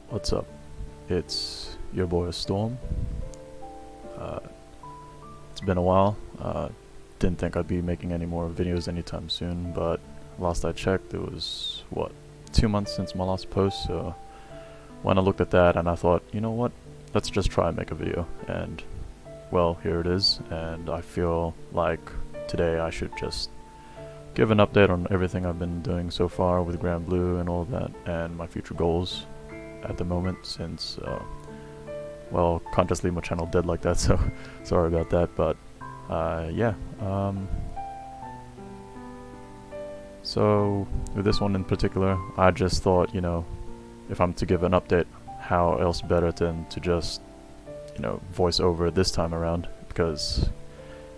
What's up? It's your boy Storm. Uh, it's been a while. Didn't think I'd be making any more videos anytime soon, but last I checked, it was, 2 months since my last post, so when I looked at that and I thought, you know what, let's just try and make a video, and, well, here it is, and I feel like today I should just give an update on everything I've been doing so far with Granblue and all that, and my future goals at the moment, since, well, can't just leave my channel dead like that, so sorry about that, but, yeah, so with this one in particular, I just thought, you know, if I'm to give an update, how else better than to just, you know, voice over this time around, because,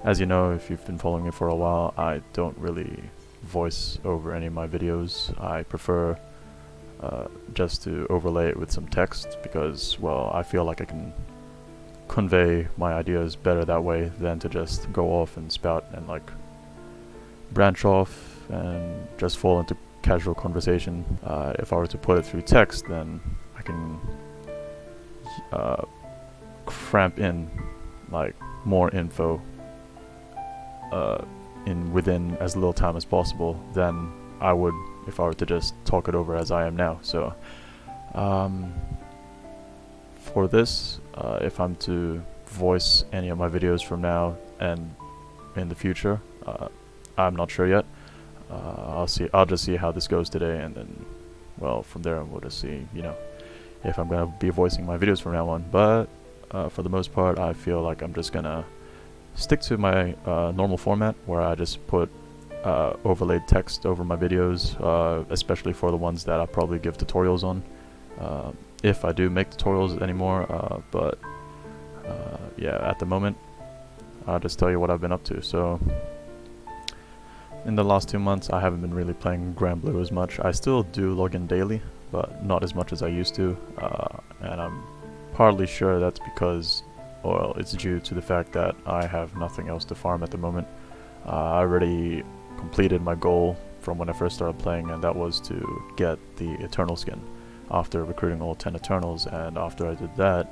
as you know, if you've been following me for a while, I don't really voice over any of my videos. I prefer just to overlay it with some text, because, well, I feel like I can convey my ideas better that way than to just go off and spout and like branch off and just fall into casual conversation. If I were to put it through text, then I can cramp in like more info within as little time as possible than I would if I were to just talk it over as I am now. So for this, if I'm to voice any of my videos from now and in the future, I'm not sure yet. I'll just see how this goes today, and then, well, from there we'll just see, you know, if I'm gonna be voicing my videos from now on. But for the most part, I feel like I'm just gonna stick to my normal format, where I just put overlaid text over my videos, especially for the ones that I probably give tutorials on, if I do make tutorials anymore. But yeah, at the moment, I'll just tell you what I've been up to. So in the last 2 months, I haven't been really playing Granblue as much. I still do log in daily, but not as much as I used to, and I'm partly sure that's because, well, it's due to the fact that I have nothing else to farm at the moment. I already completed my goal from when I first started playing, and that was to get the Eternal skin after recruiting all 10 Eternals, and after I did that,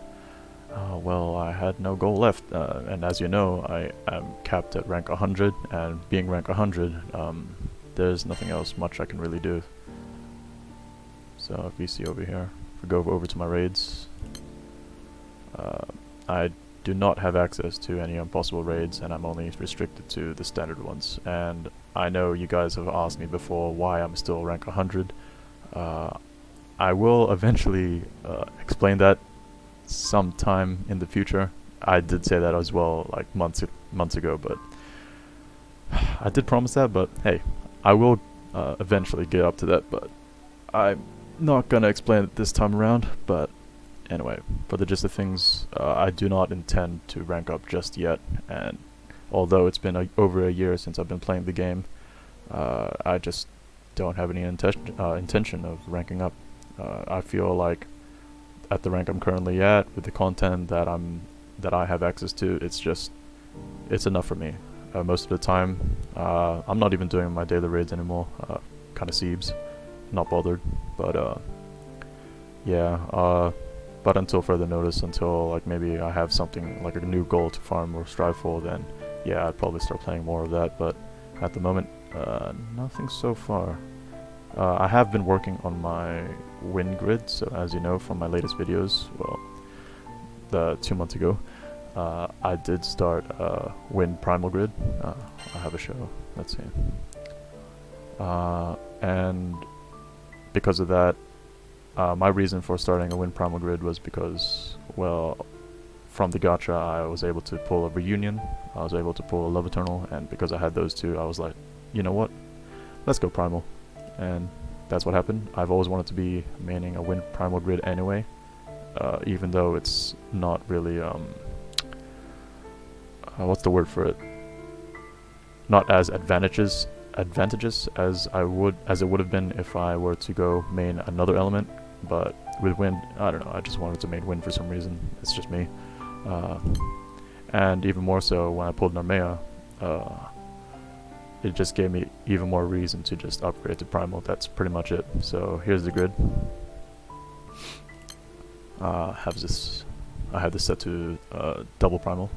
well, I had no goal left, and as you know, I am capped at rank 100, and being rank 100, there's nothing else much I can really do. So if you see over here, if we go over to my raids, I do not have access to any impossible raids, and I'm only restricted to the standard ones. And I know you guys have asked me before why I'm still rank 100. I will eventually explain that sometime in the future. I did say that as well, like months ago, but I did promise that. But hey, I will eventually get up to that, but I'm not gonna explain it this time around. But anyway, for the gist of things, I do not intend to rank up just yet, and although it's been over a year since I've been playing the game, I just don't have any intention of ranking up. I feel like at the rank I'm currently at, with the content that I have access to, it's enough for me. Most of the time, I'm not even doing my daily raids anymore. Kind of seems not bothered, but yeah. But until further notice, until like maybe I have something like a new goal to farm or strive for, then yeah, I'd probably start playing more of that. But at the moment, nothing so far. I have been working on my win grid, so as you know from my latest videos, well, the 2 months ago, I did start win Primal grid. I have a show, let's see. And because of that, my reason for starting a win Primal grid was because, well, from the gacha I was able to pull a reunion, I was able to pull a love eternal, and because I had those two, I was like, you know what, let's go Primal. And that's what happened. I've always wanted to be maining a win Primal grid anyway, even though it's not really, what's the word for it? Not as advantageous as it would have been if I were to go main another element. But with wind, I don't know, I just wanted to main wind for some reason. It's just me. And even more so when I pulled Narmea, it just gave me even more reason to just upgrade to Primal. That's pretty much it. So here's the grid. I have this set to double Primal,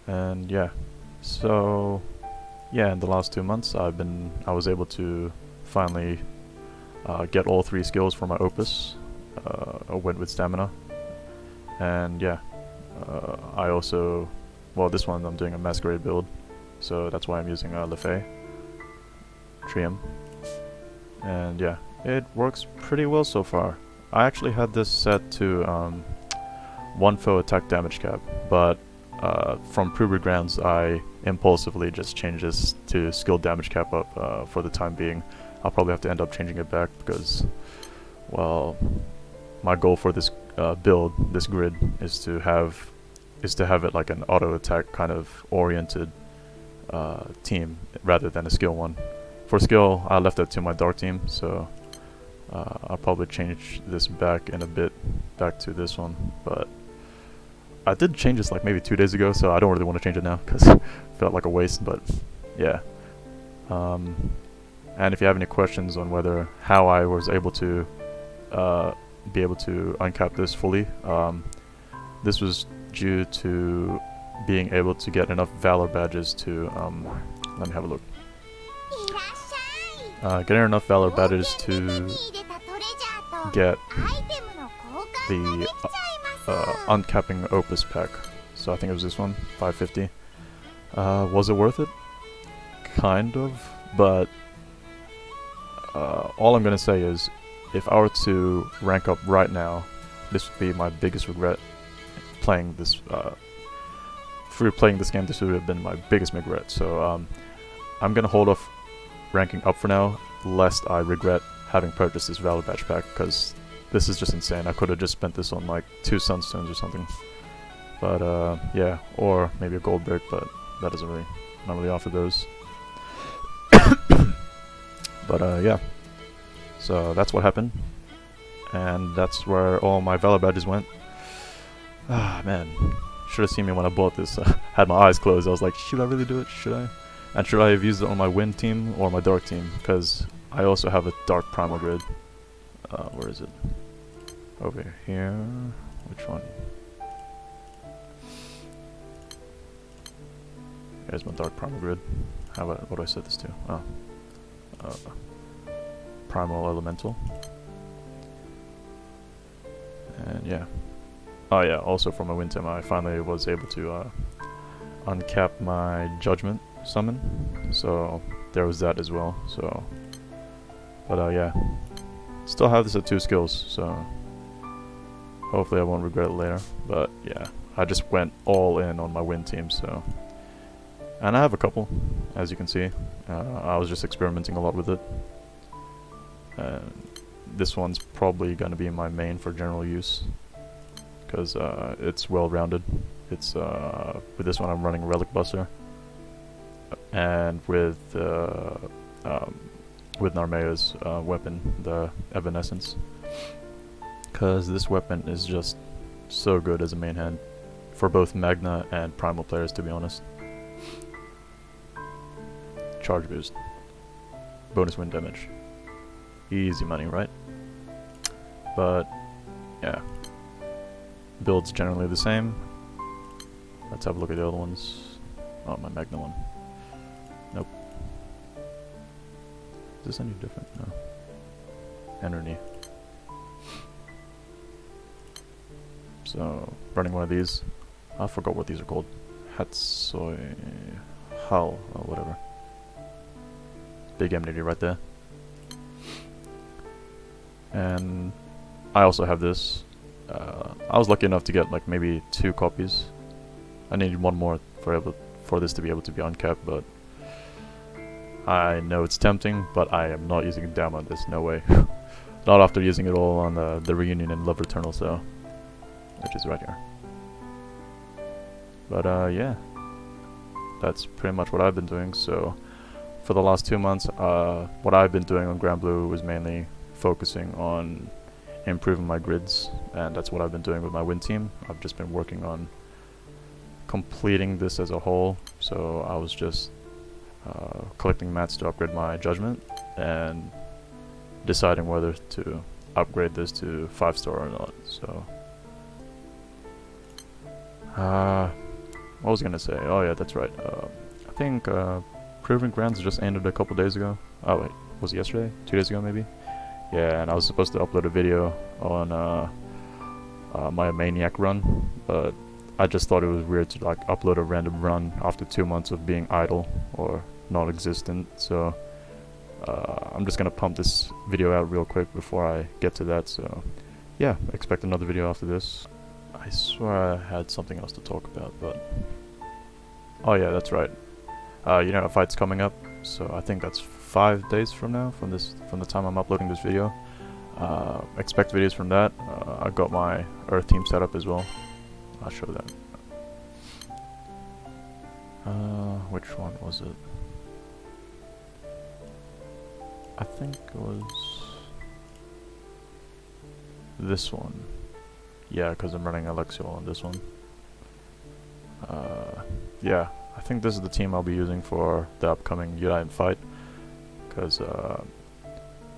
and yeah. So yeah, in the last 2 months, I was able to finally get all 3 skills for my Opus. I went with Stamina, and yeah, I also, well, this one I'm doing a Masquerade build, so that's why I'm using Lefay, Trium, and yeah, it works pretty well so far. I actually had this set to 1 foe attack damage cap, but from pre-read grounds I impulsively just changed this to skill damage cap up for the time being. I'll probably have to end up changing it back because, well, my goal for this build, this grid, is to have it like an auto attack kind of oriented team rather than a skill one. For skill, I left that to my dark team, so I'll probably change this back in a bit, back to this one. But I did change this like maybe 2 days ago, so I don't really want to change it now because it felt like a waste. But yeah. And if you have any questions on how I was able to be able to uncap this fully, this was due to being able to get enough Valor badges to, let me have a look. Getting enough Valor badges to get the uncapping Opus pack. So I think it was this one, 550. Was it worth it? Kind of, but all I'm gonna say is, if I were to rank up right now, this would be my biggest regret playing this. For playing this game, this would have been my biggest regret. So I'm gonna hold off ranking up for now, lest I regret having purchased this Valor Badge pack, because this is just insane. I could have just spent this on like 2 Sunstones or something. But yeah, or maybe a Gold Brick, but that doesn't really, not really offer those. But yeah, so that's what happened, and that's where all my Valor badges went. Ah man, should have seen me when I bought this. Had my eyes closed. I was like, should I really do it? Should I? And should I have used it on my Wind team or my Dark team? Because I also have a Dark Primal grid. Where is it? Over here. Which one? Here's my Dark Primal grid. What do I set this to? Oh. Primal Elemental. And yeah. Oh yeah, also for my Wind team, I finally was able to uncap my Judgment summon. So there was that as well. So, but yeah. Still have this at 2 skills, so hopefully I won't regret it later. But yeah, I just went all in on my Wind team, so. And I have a couple, as you can see. I was just experimenting a lot with it. This one's probably going to be my main for general use, because it's well-rounded. It's with this one I'm running Relic Buster, and with Narmea's weapon, the Evanescence, because this weapon is just so good as a main hand for both Magna and Primal players, to be honest. Charge boost, bonus wind damage, easy money, right? But yeah, build's generally the same. Let's have a look at the other ones. Oh, my Magna one. Nope. Is this any different? No. Energy. So, running one of these. I forgot what these are called. Hatsoi... Hal, or whatever. Big enmity right there. And I also have this. I was lucky enough to get like maybe 2 copies. I needed 1 more for this to be able to be uncapped, but I know it's tempting, but I am not using a dam on this, no way. Not after using it all on the Reunion and Love Returnal, so, which is right here. But yeah, that's pretty much what I've been doing. So for the last 2 months, what I've been doing on Granblue was mainly focusing on improving my grids, and that's what I've been doing with my Wind team. I've just been working on completing this as a whole, so I was just collecting mats to upgrade my judgment, and deciding whether to upgrade this to 5-star or not. So, what was I gonna say? Oh yeah, that's right. I think Proving Grounds just ended a couple days ago. Oh wait, was it yesterday? 2 days ago maybe? Yeah, and I was supposed to upload a video on my Maniac run, but I just thought it was weird to like upload a random run after 2 months of being idle or non-existent. So I'm just gonna pump this video out real quick before I get to that. So yeah, expect another video after this. I swear I had something else to talk about, but oh yeah, that's right. You know, a fight's coming up, so I think that's 5 days from now, from the time I'm uploading this video. Expect videos from that. I got my Earth team set up as well. I'll show that. Which one was it? I think it was this one. Yeah, because I'm running Alexiel on this one. Yeah, I think this is the team I'll be using for the upcoming United fight. Because,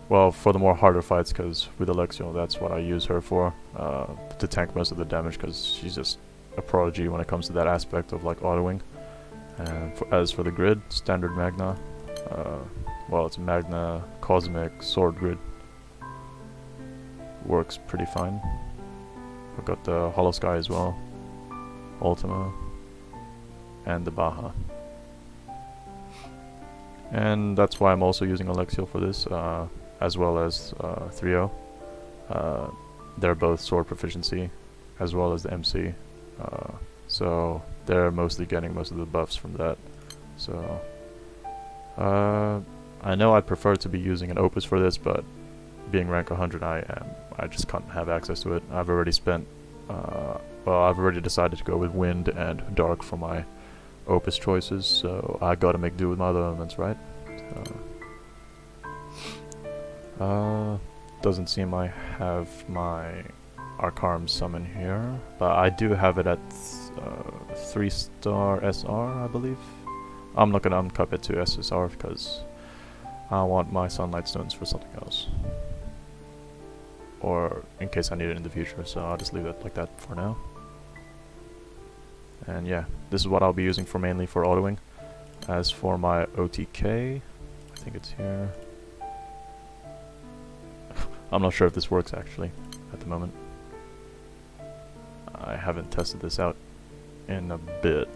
well, for the more harder fights, because with Alexiel, that's what I use her for. To tank most of the damage, because she's just a prodigy when it comes to that aspect of like autoing. And as for the grid, standard Magna. Well, it's a Magna Cosmic Sword grid. Works pretty fine. I've got the Hollow Sky as well, Ultima, and the Baja. And that's why I'm also using Alexiel for this, as well as 3-0. They're both sword proficiency, as well as the MC. So they're mostly getting most of the buffs from that. So I know I'd prefer to be using an Opus for this, but being rank 100, I just can't have access to it. I've already spent, well, I've already decided to go with Wind and Dark for my Opus choices, so I gotta make do with my other elements, right? Doesn't seem I have my Arcarm summon here, but I do have it at 3-star SR, I believe. I'm not gonna uncup it to SSR because I want my Sunlight Stones for something else, or in case I need it in the future, so I'll just leave it like that for now. And yeah, this is what I'll be using for mainly for autoing. As for my OTK, I think it's here. I'm not sure if this works actually at the moment. I haven't tested this out in a bit.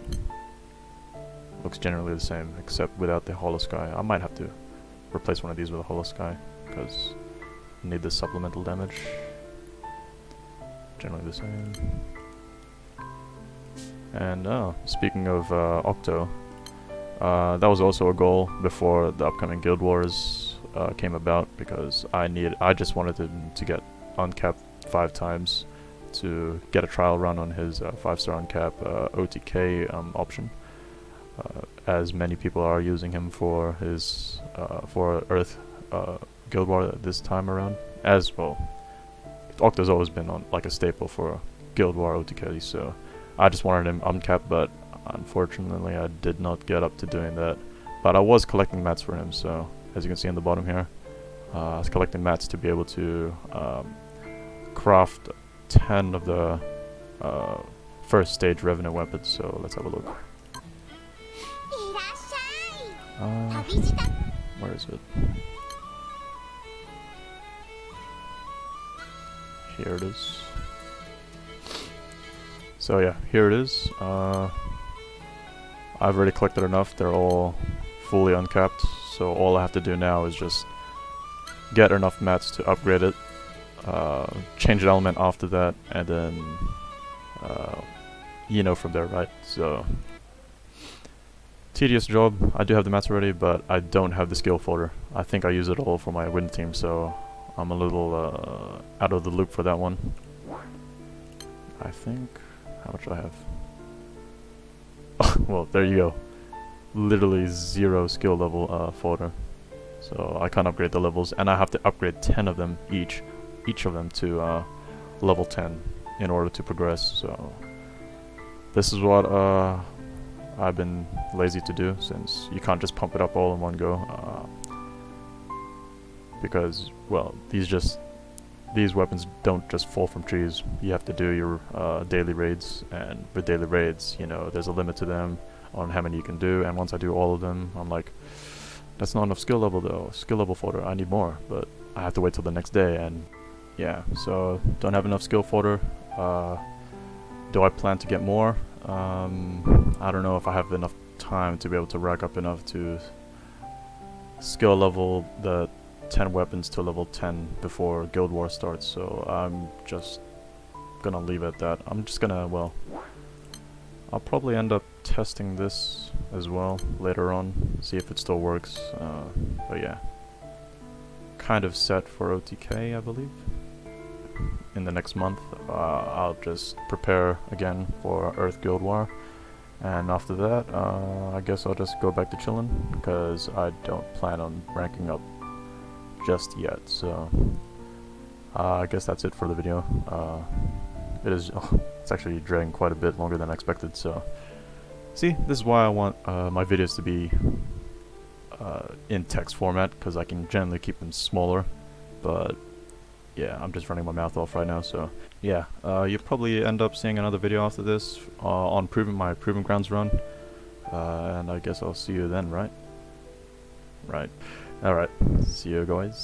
Looks generally the same, except without the Hollow Sky. I might have to replace one of these with a Hollow Sky, because I need the supplemental damage. Generally the same. And speaking of Octo, that was also a goal before the upcoming Guild Wars came about, because I just wanted to get uncapped 5 times to get a trial run on his 5-star uncap OTK option, as many people are using him for his for Earth Guild War this time around. As well, Octo's always been on like a staple for Guild War OTK, so I just wanted him uncapped, but unfortunately I did not get up to doing that. But I was collecting mats for him, so as you can see in the bottom here, I was collecting mats to be able to craft 10 of the first stage Revenant weapons, so let's have a look. Where is it? Here it is. So yeah, here it is. I've already collected enough. They're all fully uncapped, so all I have to do now is just get enough mats to upgrade it, change an element after that, and then you know, from there, right? So tedious job. I do have the mats already, but I don't have the skill folder. I think I use it all for my Wind team, so I'm a little out of the loop for that one. I think, how much do I have? Well, there you go. Literally 0 skill level folder. So I can't upgrade the levels, and I have to upgrade 10 of them each of them to level 10 in order to progress. So this is what I've been lazy to do, since you can't just pump it up all in one go. Because, well, these weapons don't just fall from trees. You have to do your daily raids, and with daily raids, you know, there's a limit to them on how many you can do, and once I do all of them, I'm like, that's not enough skill level though, skill level fodder, I need more, but I have to wait till the next day, and yeah, so don't have enough skill fodder. Do I plan to get more? I don't know if I have enough time to be able to rack up enough to skill level the 10 weapons to level 10 before Guild War starts, so I'm just gonna leave it at that. I'm just gonna, well, I'll probably end up testing this as well later on, see if it still works, but yeah. Kind of set for OTK, I believe. In the next month, I'll just prepare again for Earth Guild War, and after that, I guess I'll just go back to chilling, because I don't plan on ranking up just yet, so I guess that's it for the video. It's actually dragging quite a bit longer than I expected, so see, this is why I want my videos to be in text format, because I can generally keep them smaller, but yeah, I'm just running my mouth off right now, so yeah, you'll probably end up seeing another video after this on my Proving Grounds run, and I guess I'll see you then, right? Right. Alright, see you guys.